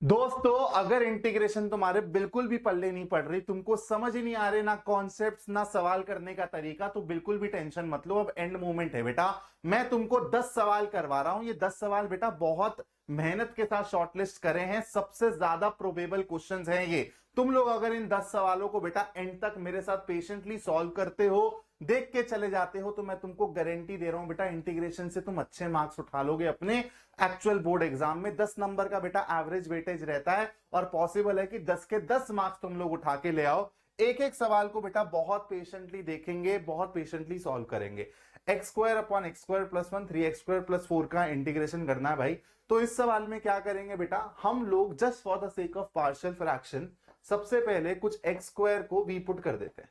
दोस्तों, अगर इंटीग्रेशन तुम्हारे बिल्कुल भी पल्ले नहीं पड़ रही, तुमको समझ ही नहीं आ रहे ना कॉन्सेप्ट्स ना सवाल करने का तरीका, तो बिल्कुल भी टेंशन मत लो। अब एंड मोमेंट है बेटा। मैं तुमको 10 सवाल करवा रहा हूं। ये 10 सवाल बेटा बहुत मेहनत के साथ शॉर्टलिस्ट करे हैं। सबसे ज्यादा प्रोबेबल क्वेश्चंस हैं ये। तुम लोग अगर इन 10 सवालों को बेटा एंड तक मेरे साथ पेशेंटली सॉल्व करते हो, देख के चले जाते हो, तो मैं तुमको गारंटी दे रहा हूं बेटा, इंटीग्रेशन से तुम अच्छे मार्क्स उठा लोगे अपने एक्चुअल बोर्ड एग्जाम में। 10 नंबर का बेटा एवरेज वेटेज रहता है और पॉसिबल है कि 10 के 10 मार्क्स तुम लोग उठा के ले आओ। एक एक सवाल को बेटा बहुत पेशेंटली देखेंगे, बहुत पेशेंटली सॉल्व करेंगे। X square upon x square plus 1 3x square plus 4 का इंटीग्रेशन करना है भाई। तो इस सवाल में क्या करेंगे बेटा, हम लोग just for the sake of partial fraction सबसे पहले कुछ एक्स स्क्वायर को वी पुट कर देते हैं।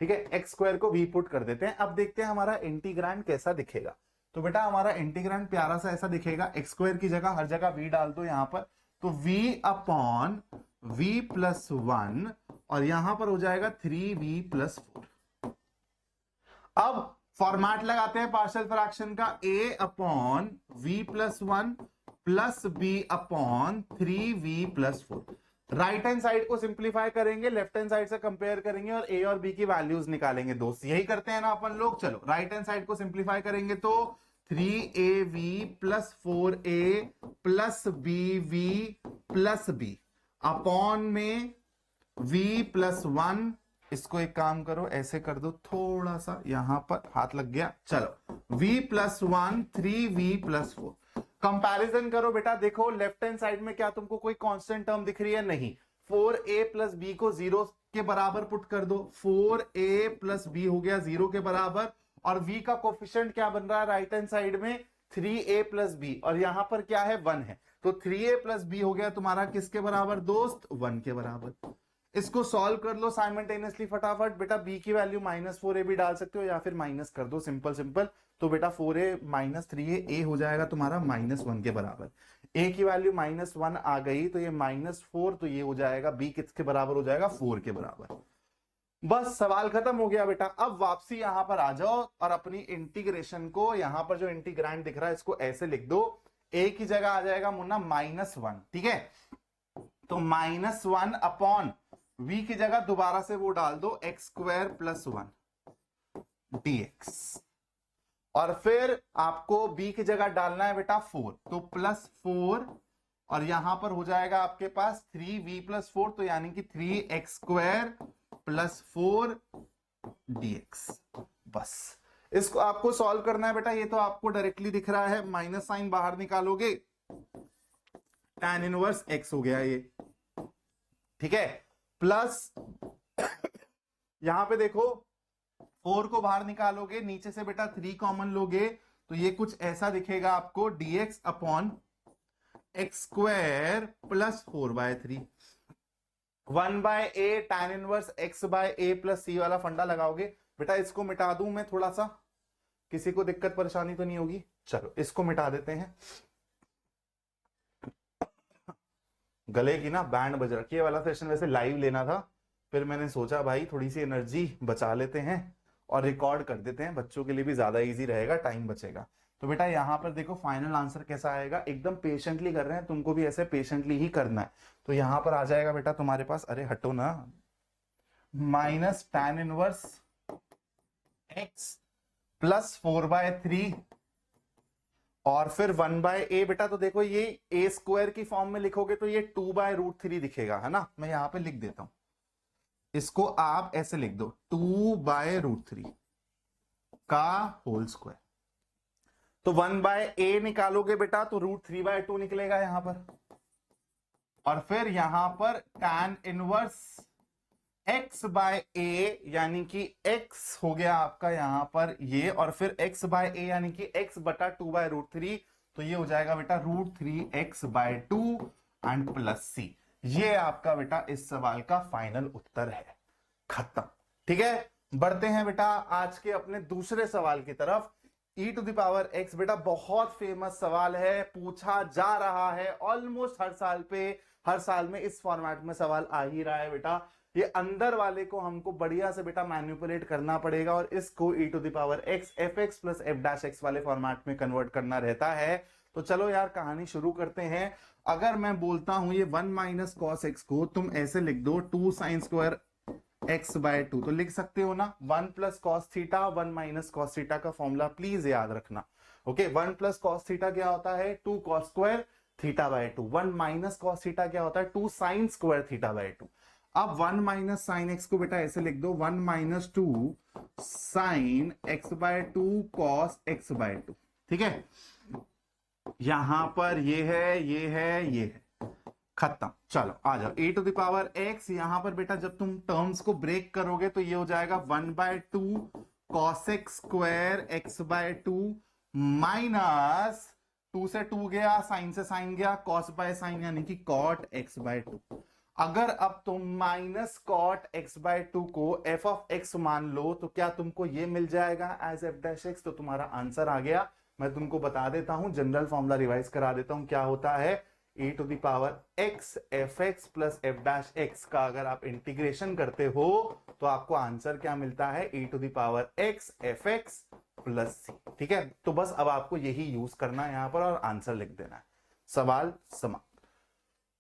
ठीक है, एक्स स्क्वायर को वी पुट कर देते हैं। अब देखते हैं हमारा इंटीग्रैंड कैसा दिखेगा। तो बेटा हमारा इंटीग्रैंड प्यारा सा ऐसा दिखेगा। एक्स स्क्वायर की जगह हर जगह वी डाल दो यहां पर, तो v अपॉन वी प्लस 1 और यहां पर हो जाएगा 3v प्लस 4। अब फॉर्मेट लगाते हैं पार्शियल फ्रैक्शन का, a upon v plus 1 plus b upon 3v plus 4। Right hand side को सिंप्लीफाई करेंगे, लेफ्ट हैंड साइड से कंपेयर करेंगे और a और b की वैल्यूज निकालेंगे। दोस्त यही करते हैं ना अपन लोग। चलो राइट हैंड साइड को सिंप्लीफाई करेंगे तो 3av plus 4a plus bv plus b upon में v प्लस 1। इसको एक काम करो, ऐसे कर दो, थोड़ा सा यहां पर हाथ लग गया। चलो v plus 1 3v plus 4। Comparison करो बेटा, देखो लेफ्ट हैंड साइड में क्या तुमको कोई कांस्टेंट टर्म दिख रही है? नहीं। 4a प्लस बी को 0 के बराबर पुट कर दो, 4a प्लस बी हो गया 0 के बराबर। और v का कोफिशिएंट क्या बन रहा है राइट हैंड साइड में? 3a प्लस बी, और यहां पर क्या है? 1 है। तो 3a प्लस बी हो गया तुम्हारा किसके बराबर दोस्त? 1 के बराबर। इसको सॉल्व कर लो साइमल्टेनियसली फटाफट। बेटा b की वैल्यू -4a भी डाल सकते हो या फिर माइनस कर दो, सिंपल सिंपल। तो बेटा 4a माइनस 3a हो जाएगा तुम्हारा -1 के बराबर। a की वैल्यू -1 आ गई तो ये -4, तो ये हो जाएगा b किसके बराबर हो जाएगा? 4 के बराबर। बस सवाल खत्म हो गया बेटा। अब वापसी यहां पर आ जाओ और अपनी इंटीग्रेशन को, यहां पर जो इंटीग्रैंड दिख रहा है इसको ऐसे लिख दो। a की जगह आ जाएगा मुन्ना -1, ठीक है। तो -1 अपॉन v की जगह दोबारा से वो डाल दो, एक्स स्क्वायर प्लस 1 dx। और फिर आपको b की जगह डालना है बेटा 4, तो +4 और यहां पर हो जाएगा आपके पास 3v प्लस 4, तो यानी कि 3x स्क्वायर प्लस 4 dx। बस इसको आपको सॉल्व करना है बेटा। ये तो आपको डायरेक्टली दिख रहा है, माइनस साइन बाहर निकालोगे, tan इनवर्स x हो गया ये, ठीक है। प्लस यहां पे देखो 4 को बाहर निकालोगे, नीचे से बेटा 3 कॉमन लोगे, तो ये कुछ ऐसा दिखेगा आपको, dx upon x square plus 4/3। 1/a tan inverse x by a plus c वाला फंडा लगाओगे। बेटा इसको मिटा दूं मैं थोड़ा सा, किसी को दिक्कत परेशानी तो नहीं होगी? चलो इसको मिटा देते हैं। गले की ना बैंड बज रखी है। वाला सेशन वैसे लाइव लेना था, फिर मैंने सोचा भाई थोड़ी सी एनर्जी बचा लेते हैं और रिकॉर्ड कर देते हैं, बच्चों के लिए भी ज्यादा इजी रहेगा, टाइम बचेगा। तो बेटा यहां पर देखो फाइनल आंसर कैसा आएगा, एकदम पेशेंटली कर रहे हैं, तुमको भी ऐसे पेशेंटली ही करना है। तो यहां पर आ जाएगा बेटा तुम्हारे पास, अरे हटो ना, minus tan inverse x plus 4/3 और फिर 1/a। बेटा तो देखो ये a स्क्वायर की फॉर्म में लिखोगे तो ये 2/√3 दिखेगा, है ना। मैं यहां पे लिख देता हूं, इसको आप ऐसे लिख दो, 2/√3 का होल स्क्वायर। तो 1/a निकालोगे बेटा तो √3/2 निकलेगा यहां पर। और फिर यहां पर tan इनवर्स x/a यानी कि x हो गया आपका यहां पर ये, और फिर x/a यानी कि x बटा 2/√3, तो ये हो जाएगा बेटा √3x/2 एंड प्लस c। ये आपका बेटा इस सवाल का फाइनल उत्तर है। खत्म, ठीक है। बढ़ते हैं बेटा आज के अपने दूसरे सवाल की तरफ। e⁻x बेटा बहुत फेमस सवाल है, पूछा जा रहा है ऑलमोस्ट हर साल में इस फॉर्मेट में सवाल आ ही रहा है बेटा। ये अंदर वाले को हमको बढ़िया से बेटा मैनिपुलेट करना पड़ेगा और इसको e⁻x fx plus f' x वाले फॉर्मेट में कन्वर्ट करना रहता है। तो चलो यार कहानी शुरू करते हैं। अगर मैं बोलता हूं ये 1 माइनस कॉस एक्स को तुम ऐसे लिख दो 2 साइन स्क्वायर एक्स बाय 2, तो लिख सकते हो ना 1 plus cos theta 1 minus cos theta का फॉर्मूला प्लीज याद रखना। ओके, 1 प्लस कॉस थीटा क्या होता है 2 cos square theta by 2, 1 minus cos theta क्या होता है 2 साइन स्क्वायर थीटा बाय 2। अब 1 माइनस साइन एक्स को बेटा ऐसे लिख दो 1 minus 2 sine x by 2 cos x by 2। ठीक है, यहां पर ये है ये है ये है, खत्म। चलो आ जाओ e to the power x, यहां पर बेटा जब तुम टर्म्स को ब्रेक करोगे तो ये हो जाएगा 1 by 2 cos x square x by 2 minus 2 से 2 गया, साइन से साइन गया, कॉस बाय साइन यानी कि कॉट एक्स बाय 2। अगर अब तुम माइनस कॉट एक्स बाय 2 को एफ ऑफ एक्स मान लो तो क्या तुमको ये मिल जाएगा एज एफ डैश एक्स, तो तुम्हारा आंसर आ गया। मैं तुमको बता देता हूं, जनरल फॉर्मूला रिवाइज करा देता हूं, क्या होता है e to the power x f x plus f dash x का अगर आप इंटीग्रेशन करते हो तो आपको आंसर क्या मिलता है e to the power x f x plus c. ठीक है, तो बस अब आपको यही यूज करना है यहां पर और आंसर लिख देना है, सवाल समाप्त।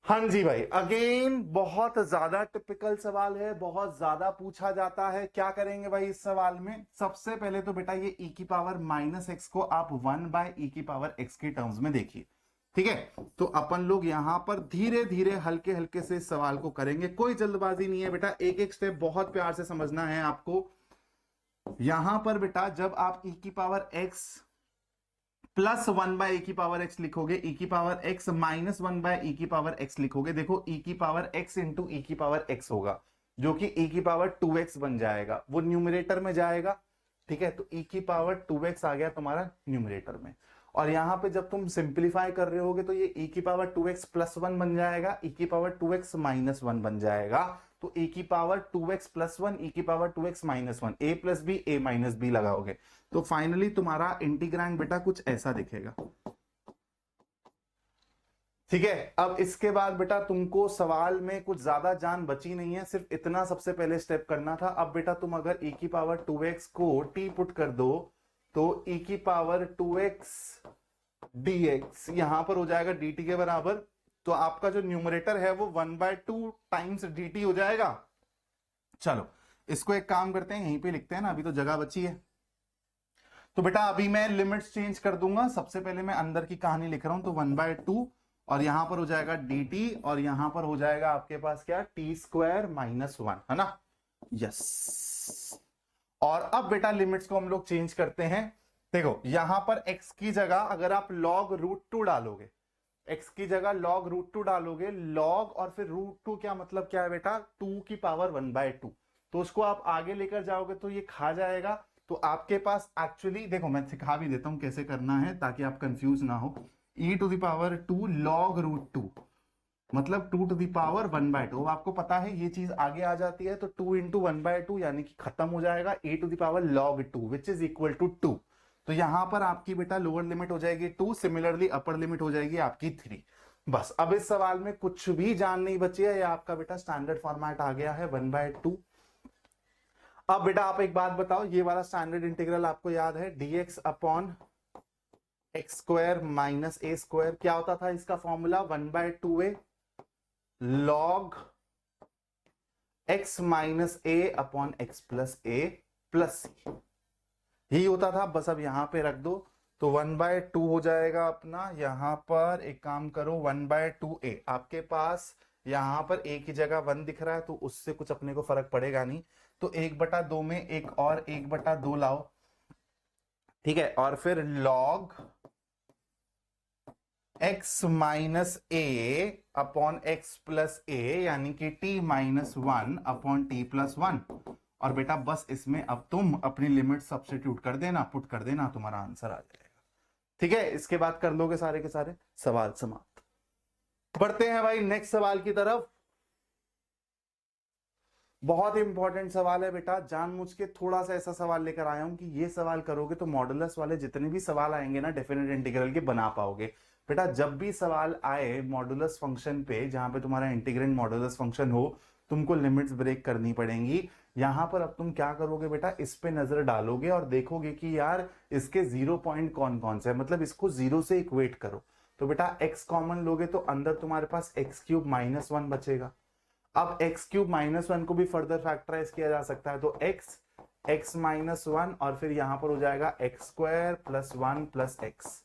हाँ जी भाई, अगेन बहुत ज्यादा टिपिकल सवाल है, बहुत ज्यादा पूछा जाता है। क्या करेंगे भाई इस सवाल में, सबसे पहले तो बेटा ये e की पावर माइनस एक्स को आप 1 बाय e की पावर x के टर्म्स में देखिए। ठीक है, तो अपन लोग यहां पर धीरे धीरे हल्के हल्के से इस सवाल को करेंगे, कोई जल्दबाजी नहीं है बेटा, एक एक स्टेप बहुत प्यार से समझना है आपको। यहां पर बेटा जब आप e की power x plus 1 by e की पावर x लिखोगे, e की power x minus 1 by e की पावर x लिखोगे, देखो e की पावर x इंटू e की पावर x होगा जो कि e की पावर 2x बन जाएगा, वो न्यूमरेटर में जाएगा। ठीक है, तो e की पावर 2x आ गया तुम्हारा न्यूमरेटर में, और यहां पे जब तुम सिंप्लीफाई कर रहे होगे तो ये e की पावर 2x प्लस 1 बन जाएगा, e की पावर 2x माइनस 1 बन जाएगा, तो e की पावर 2x प्लस 1 e की power 2x minus 1, a plus b a minus b लगाओगे तो फाइनली तुम्हारा इंटीग्रैंड बेटा कुछ ऐसा दिखेगा। ठीक है, अब इसके बाद बेटा तुमको सवाल में कुछ ज्यादा जान बची नहीं है, सिर्फ इतना सबसे पहले स्टेप करना था। अब बेटा तुम अगर e की पावर 2x को t पुट कर दो तो e की पावर 2x dx यहां पर हो जाएगा dt के बराबर, तो आपका जो न्यूमरेटर है वो 1/2 टाइम्स dt हो जाएगा। चलो इसको एक काम करते हैं, यहीं पे लिखते हैं ना, अभी तो जगह बची है। तो बेटा अभी मैं लिमिट्स चेंज कर दूंगा, सबसे पहले मैं अंदर की कहानी लिख रहा हूं, तो 1/2 और यहां पर हो जाएगा dt और यहां पर हो जाएगा आपके पास क्या t स्क्वायर माइनस 1, है ना। यस, और अब बेटा लिमिट्स को हम लोग चेंज करते हैं। देखो यहां पर x की जगह अगर आप log √2 डालोगे, x की जगह log √2 डालोगे, log और फिर √2 क्या मतलब क्या है बेटा 2 की पावर 1/2, तो उसको आप आगे लेकर जाओगे तो ये खा जाएगा। तो आपके पास एक्चुअली देखो मैं सिखा भी देता हूं कैसे करना है ताकि आप कंफ्यूज ना हो। e to the power 2 log √2 मतलब 2 टू द पावर 1/2, आपको पता है ये चीज आगे आ जाती है तो 2 इंटू 1/2 यानी कि खत्म हो जाएगा e to the power log 2 which is equal to 2। तो यहां पर आपकी बेटा लोअर लिमिट हो जाएगी 2, सिमिलरली अपर लिमिट हो जाएगी आपकी 3। बस अब इस सवाल में कुछ भी जान नहीं बची है, ये आपका बेटा स्टैंडर्ड फॉर्मेट आ गया है 1/2। अब बेटा आप एक बात बताओ, ये वाला स्टैंडर्ड इंटीग्रल आपको याद है dx upon x square minus a square, क्या होता था इसका formula 1/2a log x minus a upon x plus a plus c, यही होता था। बस अब यहां पे रख दो तो 1/2 हो जाएगा अपना, यहां पर एक काम करो 1/2a, आपके पास यहां पर a की जगह 1 दिख रहा है तो उससे कुछ अपने को फर्क पड़ेगा नहीं, तो 1/2 में एक और 1/2 लाओ। ठीक है, और फिर log x minus a upon x plus ए यानी कि t minus 1 upon t plus 1, और बेटा बस इसमें अब तुम अपनी लिमिट सब्स्टिट्यूट कर देना, पुट कर देना, तुम्हारा आंसर आ जाएगा। ठीक है, इसके बाद कर लोगे सारे के सारे, सवाल समाप्त। बढ़ते हैं भाई नेक्स्ट सवाल की तरफ। बहुत इंपॉर्टेंट सवाल है बेटा, जानबूझ के थोड़ा सा ऐसा सवाल लेकर आया हूं कि ये सवाल करोगे तो मॉडुलस वाले जितने भी सवाल आएंगे ना डेफिनेट इंटीग्रल के बना पाओगे। बेटा जब भी सवाल आए मॉडुलस फंक्शन पे जहां पे तुम्हारा इंटीग्रेंड मॉडुलस फंक्शन हो, तुमको लिमिट्स ब्रेक करनी पड़ेंगी। यहां पर अब तुम क्या करोगे बेटा, इस पे नजर डालोगे और देखोगे कि यार इसके 0 पॉइंट कौन कौन से है, मतलब इसको 0 से इक्वेट करो। तो बेटा x कॉमन लोगे तो अंदर तुम्हारे पास एक्स क्यूब माइनस वन बचेगा। अब एक्स क्यूब माइनस वन को भी फर्दर फैक्टराइज किया जा सकता है, तो एक्स माइनस वन और फिर यहां पर हो जाएगा x square plus one plus x.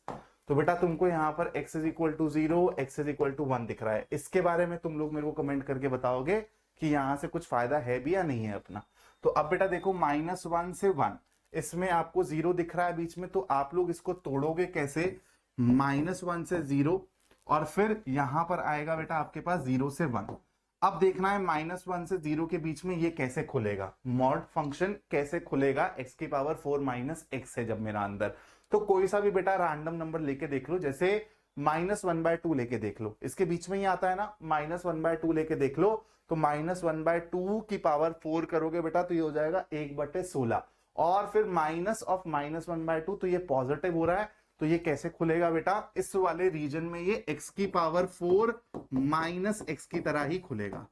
तो बेटा तुमको यहाँ पर x is equal to 0, x is equal to 1 दिख रहा है। इसके बारे में तुम लोग मेरे को कमेंट करके बताओगे कि यहां से कुछ फायदा है भी या नहीं है अपना। तो अब बेटा देखो माइनस वन से वन, इसमें आपको 0 दिख रहा है बीच में, तो आप लोग इसको तोड़ोगे कैसे, माइनस वन से 0 और फिर यहां पर आएगा बेटा आपके पास 0 से 1। अब देखना है माइनस वन से 0 के बीच में ये कैसे खुलेगा, मॉड फंक्शन कैसे खुलेगा x की पावर 4 माइनस एक्स है जब मेरा अंदर। तो कोई सा भी बेटा रैंडम नंबर लेके देख लो, जैसे माइनस वन बाय टू लेके देख लो, इसके बीच में ही आता है ना, माइनस वन बाय टू लेके देख लो, तो माइनस वन बाय टू की पावर 4 करोगे बेटा तो ये हो जाएगा 1/16 और फिर minus of minus one by two, तो ये पॉजिटिव हो रहा है, तो ये कैसे खुलेगा बेटा, इस वाले रीजन में ये x की पावर 4 माइनस एक्स की तरह ही खुलेगा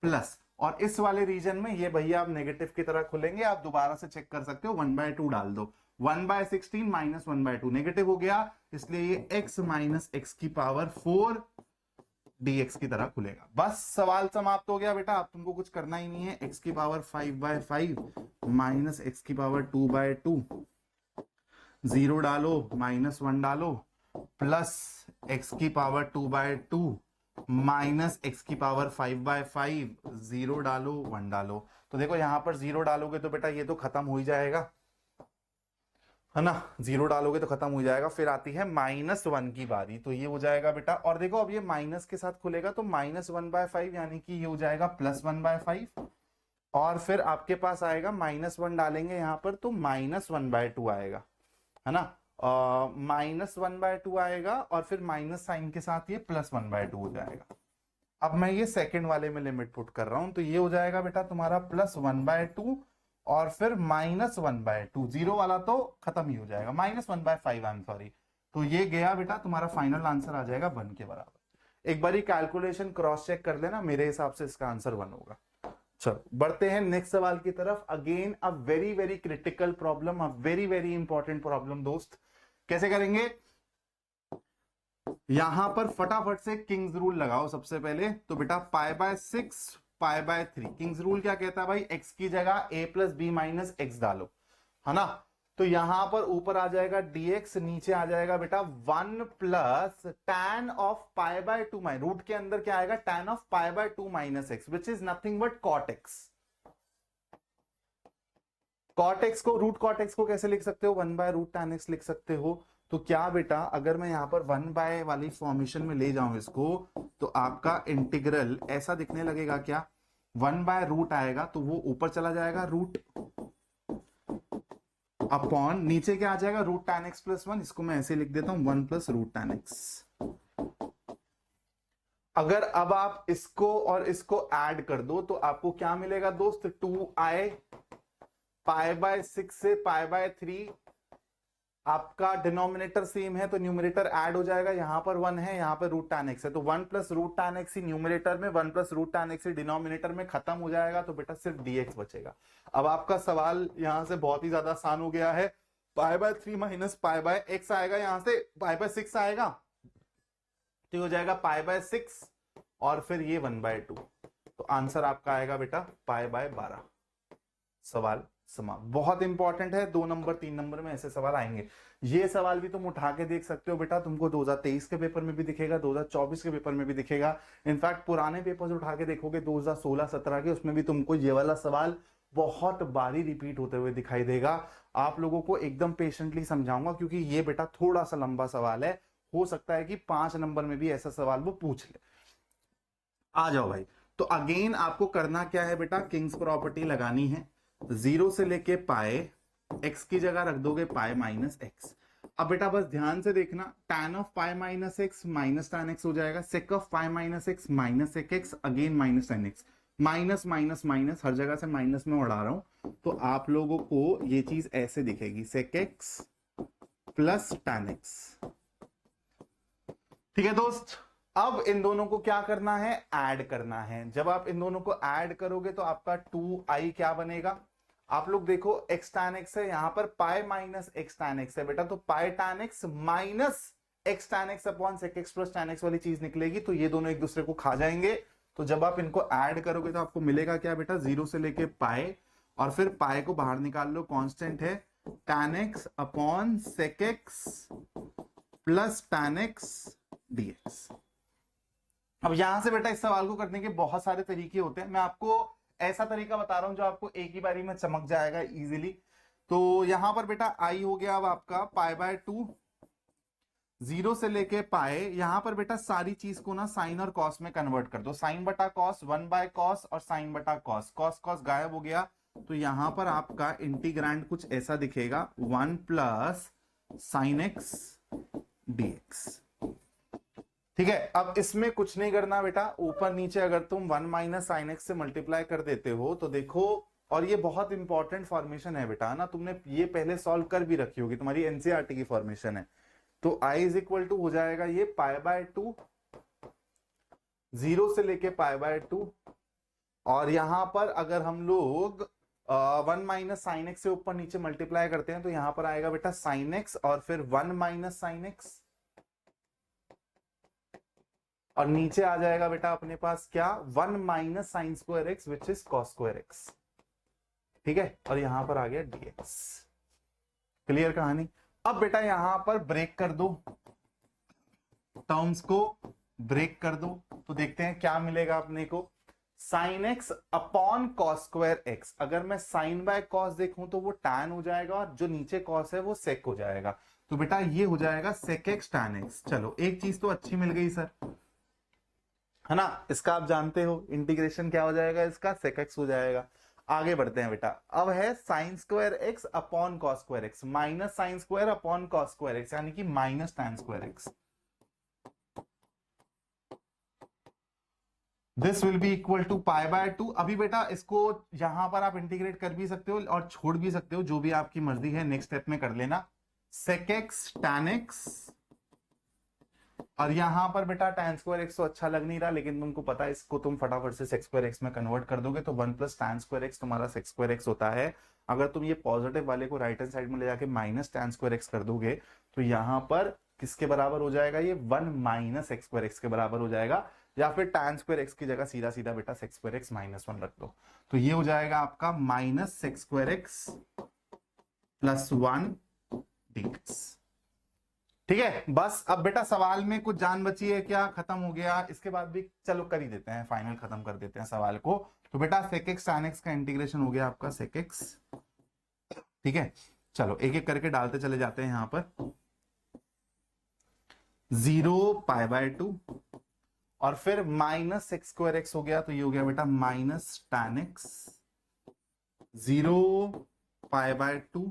प्लस, और इस वाले रीजन में ये भैया आप नेगेटिव की तरह खुलेंगे। आप दोबारा से चेक कर सकते हो, 1/2 डाल दो, 1/16 माइनस 1/2 नेगेटिव हो गया, इसलिए ये x माइनस एक्स की पावर 4 dx की तरह खुलेगा। बस सवाल समाप्त हो गया बेटा, अब तुमको कुछ करना ही नहीं है। x की पावर 5/5 माइनस एक्स की पावर 2/2, 0 डालो माइनस 1 डालो प्लस x की पावर 2/2 माइनस एक्स की पावर 5/5, 0 डालो 1 डालो। तो देखो यहां पर 0 डालोगे तो बेटा ये तो खत्म हो ही जाएगा, है ना, 0 डालोगे तो खत्म हो जाएगा। फिर आती है माइनस 1 की बारी, तो ये हो जाएगा बेटा, और देखो अब ये माइनस के साथ खुलेगा तो माइनस 1/5 यानी कि ये हो जाएगा प्लस 1/5, और फिर आपके पास आएगा माइनस 1 डालेंगे यहां पर तो माइनस 1/2 आएगा, है ना, माइनस 1/2 आएगा और फिर माइनस साइन के साथ ये प्लस 1/2 हो जाएगा। अब मैं ये सेकंड वाले में लिमिट पुट कर रहा हूं, तो ये हो जाएगा बेटा तुम्हारा प्लस 1/2 और फिर माइनस 1/2, 0 वाला तो खत्म ही हो जाएगा, माइनस 1/5 आई एम सॉरी। तो ये गया बेटा तुम्हारा फाइनल आंसर आ जाएगा 1 के बराबर। एक बारी कैलकुलेशन क्रॉस चेक कर लेना, मेरे हिसाब से इसका आंसर 1 होगा। चलो बढ़ते हैं नेक्स्ट सवाल की तरफ। Again a very very critical problem, a very very important problem दोस्त। कैसे करेंगे, यहां पर फटाफट से किंग्स रूल लगाओ सबसे पहले। तो बेटा π/6 π/3, किंग्स रूल क्या कहता है भाई, x की जगह a plus b minus x डालो, है ना। तो यहां पर ऊपर आ जाएगा dx, नीचे आ जाएगा बेटा 1 plus tan of π/2 minus, root के अंदर क्या आएगा, tan of π/2 minus x which is nothing but cot x। cot x को, रूट cot x को कैसे लिख सकते हो, 1/√tan x लिख सकते हो। तो क्या बेटा अगर मैं यहां पर 1 वाली फॉर्मेशन में ले जाऊं इसको, तो आपका इंटीग्रल ऐसा दिखने लगेगा, क्या 1/रूट आएगा तो वो ऊपर चला जाएगा रूट अपॉन, नीचे क्या आ जाएगा √tan x प्लस 1, इसको मैं ऐसे लिख देता हूं 1 प्लस √tan x। अगर अब आप इसको और इसको ऐड कर दो तो आपको क्या मिलेगा दोस्त, 2i π/6 से π/3, आपका डिनोमिनेटर सेम है तो न्यूमरेटर ऐड हो जाएगा, यहां पर 1 है यहां पर √tan x है, तो 1 प्लस √tan x ही न्यूमरेटर में, 1 प्लस √tan x ही डिनोमिनेटर में खत्म हो जाएगा, तो बेटा सिर्फ dx बचेगा। अब आपका सवाल यहां से बहुत ही ज्यादा आसान हो गया है, π/3 माइनस π/x आएगा, यहां से π/6 आएगा तो हो जाएगा π/6 और फिर ये 1/2, तो आंसर आपका आएगा बेटा π/12। सवाल समाप्त। बहुत इंपॉर्टेंट है, 2 नंबर 3 नंबर में ऐसे सवाल आएंगे। ये सवाल भी तुम उठा के देख सकते हो बेटा, तुमको 2023 के पेपर में भी दिखेगा, 2024 के पेपर में भी दिखेगा। इनफैक्ट पुराने पेपर्स उठा के देखोगे 2016-17 के, उसमें भी तुमको ये वाला सवाल बहुत बारी रिपीट होते हुए दिखाई देगा। आप लोगों को एकदम पेशेंटली समझाऊंगा क्योंकि ये बेटा थोड़ा सा लंबा सवाल है, हो सकता है कि 5 नंबर में भी ऐसा सवाल वो पूछ ले। आ जाओ भाई, तो अगेन आपको करना क्या है बेटा, किंग्स प्रॉपर्टी लगानी है, 0 से लेके पाए, x की जगह रख दोगे पाए माइनस एक्स। अब बेटा बस ध्यान से देखना, tan of pi minus x minus tan x हो जाएगा, sec of pi minus x minus sec x, again minus tan x, minus minus minus हर जगह से माइनस में उड़ा रहा हूं, तो आप लोगों को ये चीज ऐसे दिखेगी, sec x plus tan x। ठीक है दोस्त, अब इन दोनों को क्या करना है, ऐड करना है। जब आप इन दोनों को ऐड करोगे तो आपका 2i क्या बनेगा, आप लोग देखो x tan x है, यहां पर pi minus x tan x है बेटा, तो पाई tan x minus x tan x upon sec x plus tan x वाली चीज निकलेगी, तो ये दोनों एक दूसरे को खा जाएंगे। तो जब आप इनको ऐड करोगे तो आपको मिलेगा क्या बेटा, 0 से लेके पाए, और फिर पाए को बाहर निकाल लो, कांस्टेंट है tan x upon sec x plus tan x dx। अब यहां से बेटा इस सवाल को करने के बहुत सारे तरीके होते हैं, मैं आपको ऐसा तरीका बता रहा हूं जो आपको एक ही बारी में चमक जाएगा इजीली। तो यहां पर बेटा आई हो गया अब आपका पाई बाय 2, 0 से लेके पाए, यहां पर बेटा सारी चीज को ना साइन और कॉस में कन्वर्ट कर दो, साइन बटा कॉस, 1 बाय कॉस और साइन बटा कॉस, कॉस कॉस गायब हो गया। तो यहां पर आपका इंटीग्रैंड कुछ ऐसा दिखेगा, 1 प्लस साइन एक्स dx। ठीक है, अब इसमें कुछ नहीं करना बेटा, ऊपर नीचे अगर तुम 1 माइनस साइन एक्स से मल्टीप्लाई कर देते हो तो देखो, और ये बहुत इंपॉर्टेंट फॉर्मेशन है बेटा ना, तुमने ये पहले सॉल्व कर भी रखी होगी, तुम्हारी एनसीईआरटी की फॉर्मेशन है। तो i इज इक्वल टू हो जाएगा ये पाई बाय 2, 0 से लेके पाई बाय 2, और यहां पर अगर हम लोग 1 माइनस साइन एक्स से ऊपर नीचे मल्टीप्लाई करते हैं तो यहां पर आएगा बेटा साइन एक्स और फिर 1 माइनस साइन एक्स, और नीचे आ जाएगा बेटा अपने पास क्या, 1 minus sine square x which is cos square x. ठीक है, और यहां पर आ गया dx। क्लियर कहानी। अब बेटा यहां पर ब्रेक कर दो, टर्म्स को ब्रेक कर दो, तो देखते हैं क्या मिलेगा अपने को, sine x upon cos square x. अगर मैं साइन बाय कॉस देखूं तो वो टैन हो जाएगा, और जो नीचे कॉस है वो सेक हो जाएगा, तो बेटा ये हो जाएगा सेक एक्स टैन एक्स। चलो एक चीज तो अच्छी मिल गई सर, है ना, इसका आप जानते हो इंटीग्रेशन क्या हो जाएगा, इसका सेक एक्स हो जाएगा। आगे बढ़ते हैं बेटा, अब है sine square x upon cos square x, minus sine square upon cos square x, यानी कि minus tan square x. This will be equal to pi by 2। अभी बेटा इसको यहां पर आप इंटीग्रेट कर भी सकते हो और छोड़ भी सकते हो, जो भी आपकी मर्जी है, नेक्स्ट स्टेप में कर लेना। सेक एक्स टैन एक्स, और यहां पर बेटा tan स्क्वायर एक्स तो अच्छा लग नहीं रहा, लेकिन तुमको पता है इसको तुम फटाफट से सेक स्क्वायर एक्स में कन्वर्ट कर दोगे, तो 1 प्लस tan स्क्वायर एक्स तुम्हारा सेक स्क्वायर एक्स होता है। अगर तुम ये पॉजिटिव वाले को राइट हैंड साइड में ले जाके माइनस tan स्क्वायर एक्स कर दोगे तो यहां पर किसके बराबर हो जाएगा, ये 1 माइनस एक्स स्क्वायर एक्स के बराबर हो जाएगा, या फिर tan स्क्वायर एक्स की जगह सीधा सीधा बेटा सेक स्क्वायर एक्स माइनस 1 रख दो, तो ये हो जाएगा आपका minus sec square x plus 1 dx। ठीक है, बस अब बेटा सवाल में कुछ जान बची है क्या, खत्म हो गया, इसके बाद भी चलो कर ही देते हैं, फाइनल खत्म कर देते हैं सवाल को। तो बेटा सेक एक्स टैन एक्स का इंटीग्रेशन हो गया आपका सेक एक्स। ठीक है, चलो एक एक करके डालते चले जाते हैं यहां पर, 0 पाई बाय 2, और फिर माइनस एक्स स्क्वायर एक्स हो गया, तो ये हो गया बेटा minus tan x, 0 pi by 2,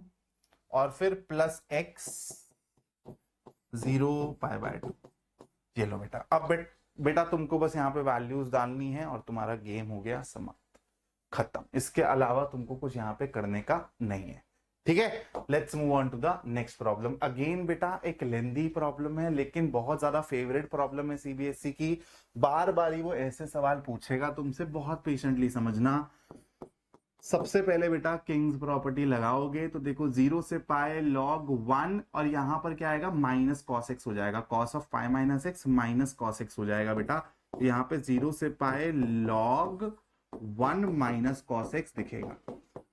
और फिर प्लस एक्स, 0 पाई बाय 2। ये लो बेटा, अब बेटा तुमको बस यहाँ पे वैल्यूज डालनी है और तुम्हारा गेम हो गया समाप्त, खत्म। इसके अलावा तुमको कुछ यहाँ पे करने का नहीं है। ठीक है, let's move on to the next problem. Again बेटा एक लेंदी प्रॉब्लम है, लेकिन बहुत ज्यादा फेवरेट प्रॉब्लम है सीबीएसई की, बार बार ही वो ऐसे सवाल पूछेगा तुमसे, बहुत पेशेंटली समझना। सबसे पहले बेटा किंग्स प्रॉपर्टी लगाओगे तो देखो 0 से पाए log 1, और यहां पर क्या आएगा, माइनस कॉस एक्स हो जाएगा, cos of pi minus x minus cos x हो जाएगा बेटा। यहां पे 0 से पाए log 1 माइनस कॉस एक्स दिखेगा।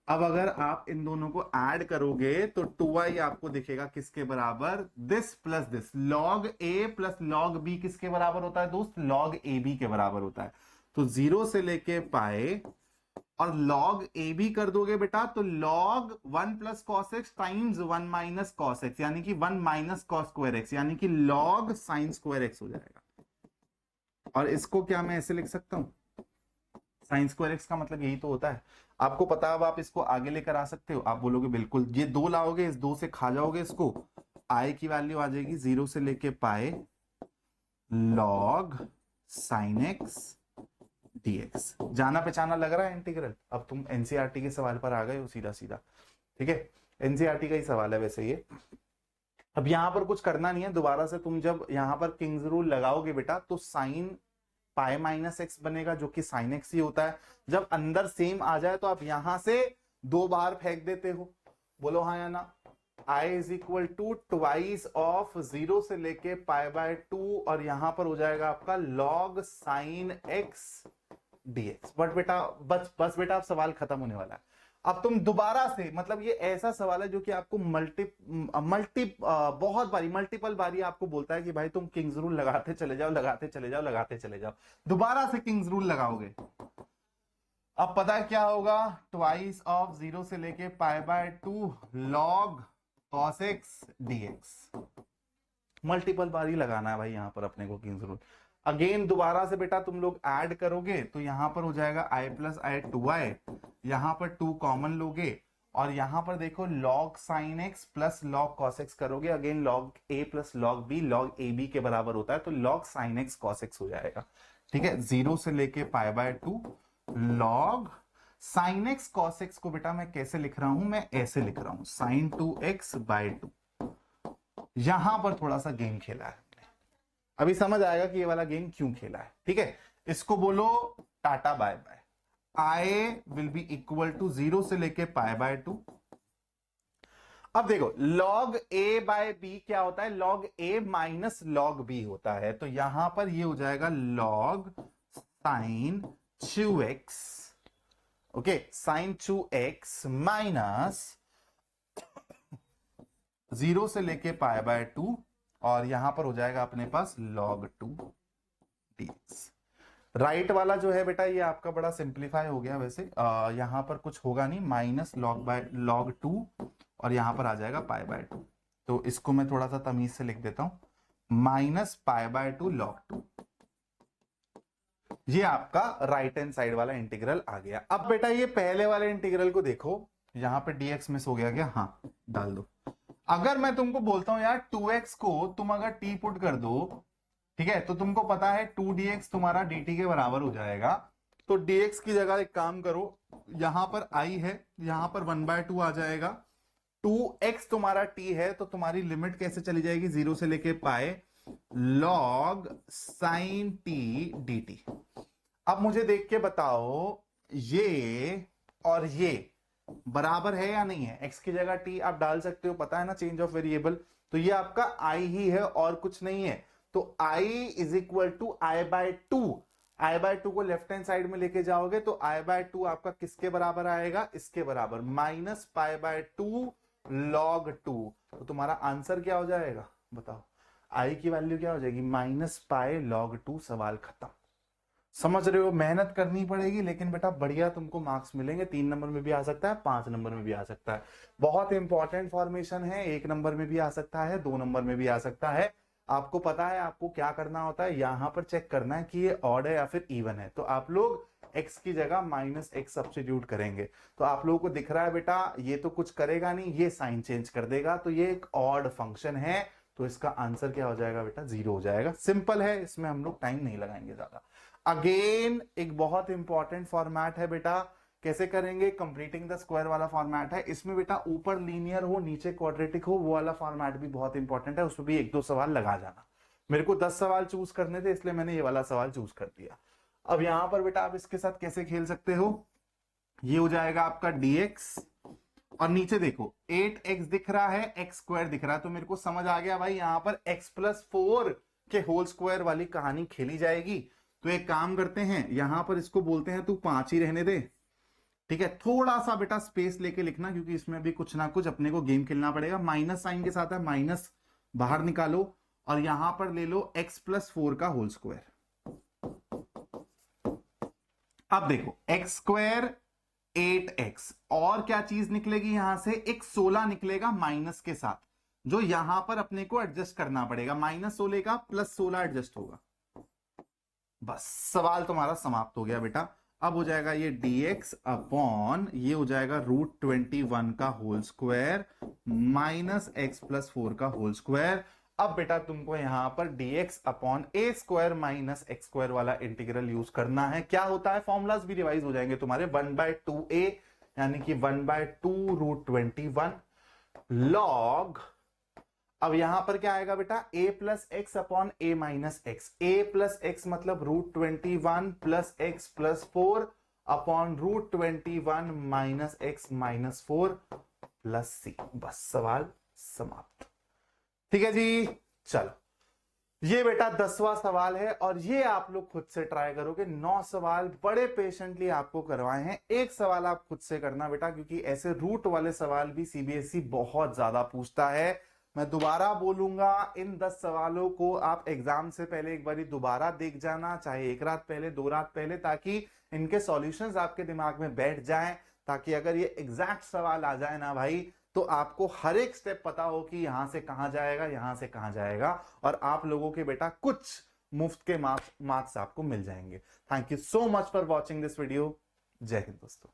अब अगर आप इन दोनों को ऐड करोगे तो 2i आपको दिखेगा किसके बराबर, this plus this, log a plus log b किसके बराबर होता है दोस्त, log ab के बराबर होता है। तो 0 से लेके पाए और log a b कर दोगे बेटा, तो log 1 plus cos x times 1 minus cos x, यानी कि 1 माइनस कॉस स्क्वायर एक्स, यानी कि log साइन स्क्वायर एक्स हो जाएगा। और इसको क्या मैं ऐसे लिख सकता हूं, साइन स्क्वायर एक्स का मतलब यही तो होता है, आपको पता है। अब आप इसको आगे लेकर आ सकते हो, आप बोलोगे बिल्कुल, ये 2 लाओगे, इस 2 से खा जाओगे इसको, i की वैल्यू आ जाएगी 0 से लेके पाए log साइन एक्स dx। जाना पहचाना लग रहा है इंटीग्रल, अब तुम एनसीईआरटी के सवाल पर आ गए हो सीधा सीधा। ठीक है, एनसीईआरटी का ही सवाल है वैसे ये। अब यहां पर कुछ करना नहीं है, दोबारा से तुम जब यहां पर किंग्स रूल लगाओगे बेटा तो साइन पाई माइनस एक्स बनेगा, जो कि साइन एक्स ही होता है। जब अंदर सेम आ जाए तो आप यहां से 2 बार फेंक देते हो, बोलो हाँ या ना, i is equal to twice of 0 से लेके पाई बाय 2 और यहां पर हो जाएगा आपका log sin x dx। But बेटा बस बेटा अब सवाल खत्म होने वाला है। अब तुम दोबारा से, मतलब ये ऐसा सवाल है जो कि आपको बहुत बारी, मल्टीपल बारी आपको बोलता है कि भाई तुम किंग्स रूल लगाते चले जाओ, लगाते चले जाओ, लगाते चले जाओ। दोबारा से किंग्स रूल लगाओगे, अब पता है क्या होगा, ट्वाइस ऑफ 0 से लेके पाई by 2 log cos x dx। Multiple बारी लगाना है भाई यहां पर अपने को किंग्स रूल। अगेन दोबारा से बेटा तुम लोग ऐड करोगे तो यहां पर हो जाएगा i प्लस आई 2i, यहां पर 2 कॉमन लोगे और यहां पर देखो log sin x plus log cos x करोगे, again log a plus log b, log a b के बराबर होता है तो log sin x cos x हो जाएगा। ठीक है, 0 से लेके पाई by 2 log sin x cos x को बेटा मैं कैसे लिख रहा हूं, मैं ऐसे लिख रहा हूं sin 2x बाय 2। यहां पर थोड़ा सा गेम खेला है, अभी समझ आएगा कि ये वाला गेम क्यों खेला है। ठीक है, इसको बोलो टाटा bye bye. i will be equal to 0 से लेके पाई बाय 2। अब देखो log a बाय b क्या होता है, log a minus log b होता है, तो यहां पर ये हो जाएगा log sin 2x, okay, sin 2x minus 0 से लेके पाई बाय 2 और यहां पर हो जाएगा अपने पास log 2 dx। राइट वाला जो है बेटा ये आपका बड़ा सिंप्लीफाई हो गया वैसे, यहां पर कुछ होगा नहीं, माइनस log 2 और यहां पर आ जाएगा पाई बाय 2। तो इसको मैं थोड़ा सा तमीज से लिख देता हूं, माइनस पाई बाय 2 log 2। ये आपका राइट हैंड साइड वाला इंटीग्रल आ गया। अब बेटा ये पहले वाले इंटीग्रल को देखो, यहां पे dx मिस हो गया क्या, हाँ डाल दो। अगर मैं तुमको बोलता हूं यार 2x को तुम अगर t पुट कर दो, ठीक है, तो तुमको पता है 2dx तुम्हारा dt के बराबर हो जाएगा, तो dx की जगह एक काम करो, यहां पर i है, यहां पर 1/2 आ जाएगा, 2x तुम्हारा t है, तो तुम्हारी लिमिट कैसे चली जाएगी, 0 से लेके पाए log sin t dt। अब मुझे देख के बताओ ये और ये बराबर है या नहीं है, x की जगह t आप डाल सकते हो, पता है ना चेंज ऑफ वेरिएबल, तो ये आपका i ही है और कुछ नहीं है। तो i is equal to I by 2, I by 2 को लेफ्ट हैंड साइड में लेके जाओगे तो आई बाय 2 आपका किसके बराबर आएगा, इसके बराबर, माइनस पाई बाय 2 log 2। तो तुम्हारा आंसर क्या हो जाएगा बताओ, i की वैल्यू क्या हो जाएगी, माइनस पाई log 2। सवाल खत्म। समझ रहे हो, मेहनत करनी पड़ेगी लेकिन बेटा बढ़िया तुमको मार्क्स मिलेंगे, 3 नंबर में भी आ सकता है, 5 नंबर में भी आ सकता है। बहुत इंपॉर्टेंट फॉर्मेशन है, 1 नंबर में भी आ सकता है, 2 नंबर में भी आ सकता है। आपको पता है आपको क्या करना होता है, यहां पर चेक करना है कि ये ऑड है या फिर इवन है, तो आप लोग x की जगह माइनस x सब्स्टिट्यूट करेंगे, तो आप लोगों को दिख रहा है बेटा ये तो कुछ करेगा नहीं, ये साइन चेंज कर देगा, तो ये एक ऑड फंक्शन है, तो इसका आंसर क्या हो जाएगा बेटा, 0 हो जाएगा। सिंपल है, इसमें हम लोग टाइम नहीं लगाएंगे ज्यादा। अगेन एक बहुत इंपॉर्टेंट फॉर्मेट है बेटा, कैसे करेंगे, कंप्लीटिंग द स्क्वायर वाला फॉर्मेट है, इसमें बेटा ऊपर लीनियर हो नीचे क्वाड्रेटिक हो, वो वाला फॉर्मेट भी बहुत इंपॉर्टेंट है, उसमें भी 1-2 सवाल लगा जाना। मेरे को 10 सवाल चूज करने थे इसलिए मैंने ये वाला सवाल चूज कर दिया। अब यहां पर बेटा आप इसके साथ कैसे खेल सकते हो, ये हो जाएगा आपका dx और नीचे देखो 8x दिख रहा है, x स्क्वायर दिख रहा है, तो मेरे को समझ आ गया भाई यहां पर x प्लस 4 के होल स्क्वायर वाली कहानी खेली जाएगी। तो एक काम करते हैं, यहां पर इसको बोलते हैं तू 5 ही रहने दे, ठीक है, थोड़ा सा बेटा स्पेस लेके लिखना क्योंकि इसमें भी कुछ ना कुछ अपने को गेम खेलना पड़ेगा। माइनस साइन के साथ है, माइनस बाहर निकालो और यहां पर ले लो x प्लस 4 का होल स्क्वायर। अब देखो x स्क्वायर 8x और क्या चीज निकलेगी यहां से, एक 16 निकलेगा माइनस के साथ, जो यहां पर अपने को एडजस्ट करना पड़ेगा, माइनस 16 का प्लस 16 एडजस्ट होगा। बस सवाल तुम्हारा समाप्त हो गया बेटा। अब हो जाएगा ये dx अपॉन ये हो जाएगा √21 का whole square minus x plus 4 का होल स्क्वायर। अब बेटा तुमको यहां पर dx अपॉन ए स्क्वायर माइनस एक्स स्क्वायर वाला इंटीग्रल यूज करना है। क्या होता है, फॉर्मूलाज भी रिवाइज हो जाएंगे तुम्हारे, 1/2a यानी कि 1/2 √21 log, अब यहां पर क्या आएगा बेटा, a plus x upon a minus x, a plus x मतलब √21 plus x plus 4 upon √21 minus x minus 4 plus c। बस सवाल समाप्त। ठीक है जी, चलो ये बेटा 10वां सवाल है और ये आप लोग खुद से ट्राई करोगे। 9 सवाल बड़े पेशेंटली आपको करवाए हैं, एक सवाल आप खुद से करना बेटा, क्योंकि ऐसे रूट वाले सवाल भी सीबीएसई बहुत ज्यादा पूछता है। मैं दोबारा बोलूंगा, इन 10 सवालों को आप एग्जाम से पहले एक बार दोबारा देख जाना, चाहे एक रात पहले 2 रात पहले, ताकि इनके सॉल्यूशंस आपके दिमाग में बैठ जाएं, ताकि अगर ये एग्जैक्ट सवाल आ जाए ना भाई, तो आपको हर एक स्टेप पता हो कि यहां से कहां जाएगा, यहां से कहां जाएगा, और आप लोगों के बेटा कुछ मुफ्त के मार्क्स आपको मिल जाएंगे। Thank you so much for watching this video. जय हिंद दोस्तों।